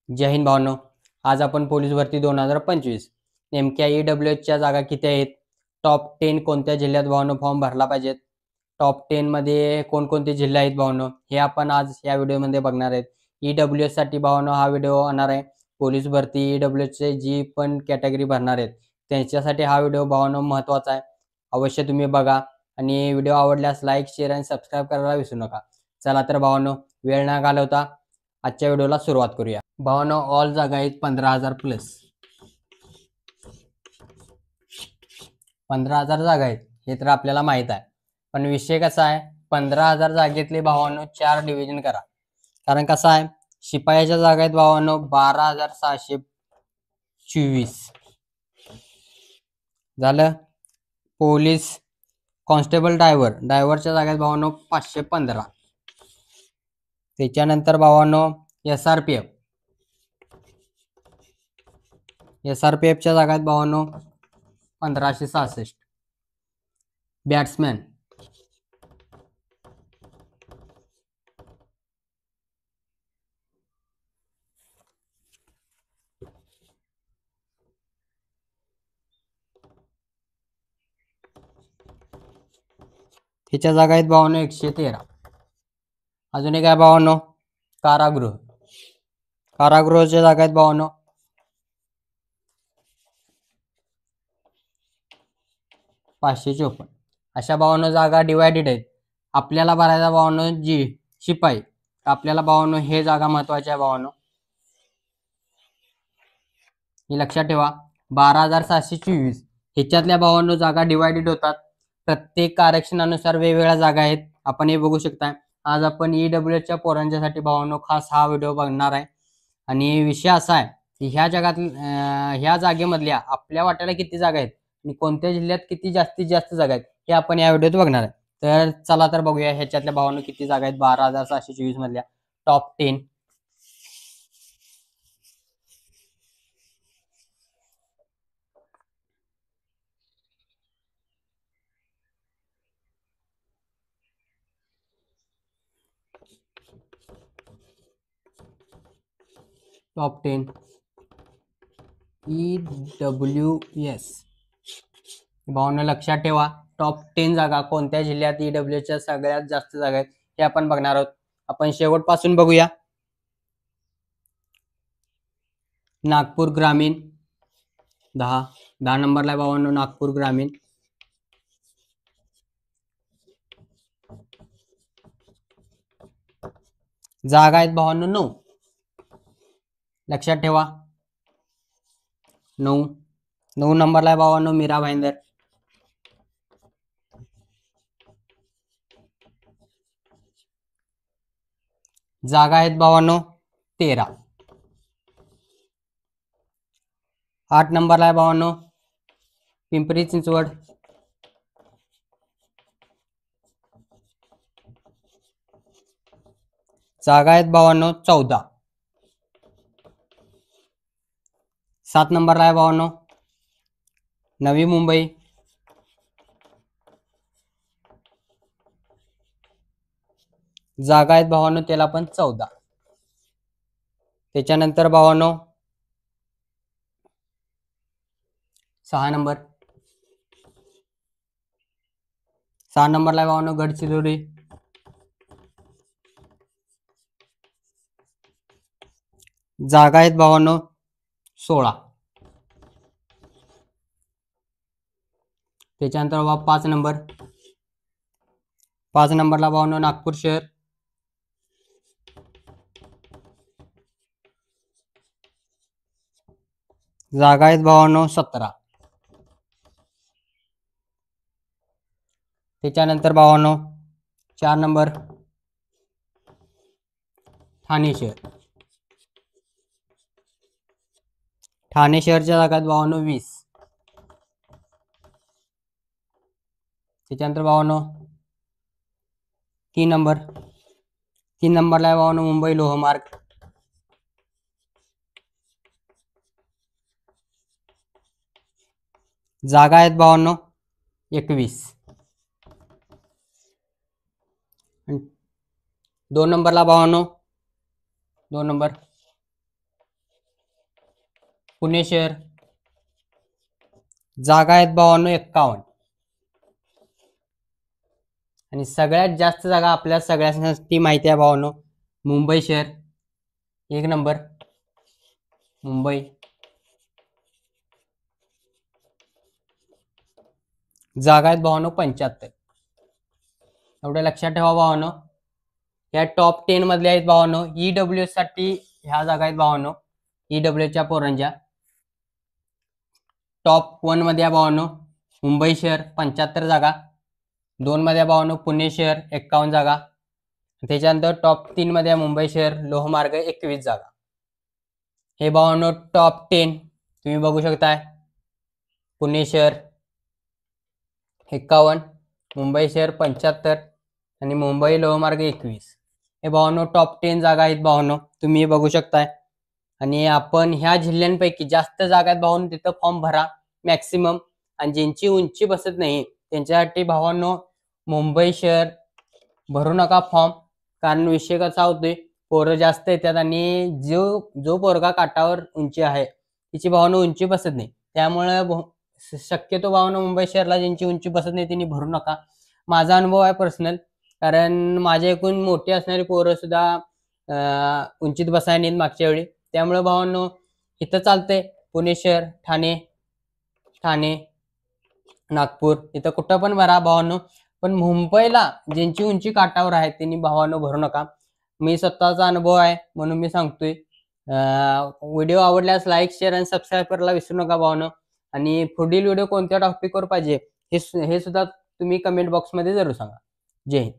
जय हिंद भावांनो. आज आपण पोलीस भरती 2025 नेमक्या EWHच्या जागा किती आहेत, टॉप 10 कोणत्या जिल्ह्यात भावांनो फॉर्म भरला पाहिजेत, टॉप 10 मध्ये कोणकोणते जिल्हे आहेत भावांनो, हे आपण आज या व्हिडिओमध्ये बघणार आहेत. EWH साठी भावांनो हा व्हिडिओ होणार आहे. पोलीस भरती EWHचे जी पण कॅटेगरी भरणार आहेत त्यांच्यासाठी हा व्हिडिओ भावांनो महत्त्वाचा आहे. अवश्य तुम्ही बघा आणि व्हिडिओ आवडल्यास लाईक, शेअर आणि सबस्क्राईब करायला विसरू नका. चला तर भावांनो, वेळ न घालवता आजच्या व्हिडिओला सुरुवात करूया. भावांनो, ऑल जागा आहेत 15,000 प्लस. 15,000 जागा आहेत हे तर आपल्याला माहित आहे, पण विषय कसा आहे, 15,000 जागेतले भावांनो 4 डिव्हिजन करा. कारण कसं आहे, शिपायाच्या जागा आहेत भावांनो 12,624 झालं. पोलीस कॉन्स्टेबल ड्रायव्हरच्या जागा आहेत भावांनो 515. त्याच्यानंतर भावांनो SRPFच्या जागा आहेत भावांनो 1566. बॅट्समॅन त्याच्या जागा आहेत भावांनो 113. अजून एक आहे भावांनो कारागृहाच्या जागा आहेत भावांनो 554. अशा भावांनो जागा डिवायडेड आहेत. आपल्याला भरायचा भावांनो शिपाई. आपल्याला भावांनो हे जागा महत्वाच्या आहे भावांनो, हे लक्षात ठेवा. 12,724 ह्याच्यातल्या भावांनो जागा डिवायडेड होतात. प्रत्येक आरक्षणानुसार वेगवेगळ्या जागा आहेत. आपण हे बघू शकता. आज आपण EWHच्या पोरांच्यासाठी भावांनो खास हा व्हिडिओ बघणार आहे. आणि विषय असा आहे की ह्या जागेमधल्या आपल्या वाट्याला किती जागा आहेत आणि कोणत्या जिल्ह्यात किती जास्तीत जास्त जागा आहेत हे आपण या व्हिडिओत बघणार आहे. तर चला तर बघूया ह्याच्यातल्या भावांनो किती जागा आहेत 12,724 मधल्या टॉप 10. Top 10 EWS. भावांनो लक्षात ठेवा, टॉप 10 जागा कोणत्या जिल्ह्यात EWHच्या सगळ्यात जास्त जागा आहेत हे आपण बघणार आहोत. आपण शेवटपासून बघूया. नागपूर ग्रामीण 10 नंबरला आहे भावांनो नागपूर ग्रामीण. जागा आहेत भावांनो 9. लक्षात ठेवा 9 नंबरला आहे भावांनो मीरा भाईंदर. जागा आहेत भावांनो 13. 8 नंबरला आहे भावांनो पिंपरी चिंचवड. जागा आहेत भावांनो 14. 7 नंबरला आहे भावांनो नवी मुंबई. जागा आहेत भावांनो त्याला पण 14. त्याच्यानंतर भावांनो 6 नंबरला आहे भावांनो गडचिरोली. जागा आहेत भावांनो 16. त्याच्यानंतर 5 नंबरला भावांनो नागपूर शहर. जागा आहेत भावांनो 17. त्याच्यानंतर भावांनो 4 नंबर ठाणे शहर. ठाणे शहरच्या जागा आहेत भावांनो 20. त्याच्यानंतर भावांनो 3 नंबरला आहे भावांनो मुंबई लोहमार्ग. जागा आहेत भावांनो 21. 2 नंबरला भावांनो 2 नंबर पुणे शहर जागा आहेत भावांनो 51. आणि सगळ्यात जास्त जागा आपल्या सगळ्यांसाठी माहिती आहे भावांनो मुंबई शहर 1 नंबर मुंबई. जागा आहेत भावांनो 75. एवढं लक्षात ठेवा भावांनो. या टॉप 10 मधले आहेत भावांनो. EWS साठी ह्या जागा आहेत भावांनो. EWSच्या पोरांच्या टॉप 1 मध्ये आहे भावांनो मुंबई शहर 75 जागा. 2 मध्ये आहे भावांनो पुणे शहर 51 जागा. त्याच्यानंतर टॉप 3 मध्ये आहे मुंबई शहर लोहमार्ग 21 जागा. हे भावांनो टॉप 10 तुम्ही बघू शकताय. पुणे शहर 51, मुंबई शहर 75 आणि मुंबई लोहमार्ग 21. हे भावांनो टॉप 10 जागा आहेत भावांनो तुम्ही बघू शकताय. आणि आपण ह्या जिल्ह्यांपैकी जास्त जागा आहेत भावांनो तिथं फॉर्म भरा मॅक्सिमम. आणि ज्यांची उंची बसत नाही त्यांच्यासाठी भावांनो मुंबई शहर भरू नका फॉर्म. कारण विषय कसा होतोय पोरं जास्त येतात आणि जो पोरगा काठावर उंची आहे तिची भावांनो उंची बसत नाही. त्यामुळे शक्यतो भावांनो मुंबई शहरला ज्यांची उंची बसत नाही त्यांनी भरू नका. माझा अनुभव आहे पर्सनल. कारण माझ्या एकूण मोठी असणारी पोरं सुद्धा उंचीत बसायला नाहीत मागच्या वेळी. त्यामुळे भावांनो इथं चालतंय पुणे शहर ठाणे नागपूर इथं कुठं पण भरा भावांनो. पण मुंबईला ज्यांची उंची काठावर आहे त्यांनी भावांनो भरू नका. मी स्वतःचा अनुभव आहे म्हणून मी सांगतोय. व्हिडिओ आवडल्यास लाईक शेअर आणि सबस्क्राईब करायला विसरू नका भावांनो. आणि पुढील व्हिडिओ कोणत्या टॉपिकवर पाहिजे हे सुद्धा तुम्ही कमेंट बॉक्समध्ये जरूर सांगा. जय हिंद.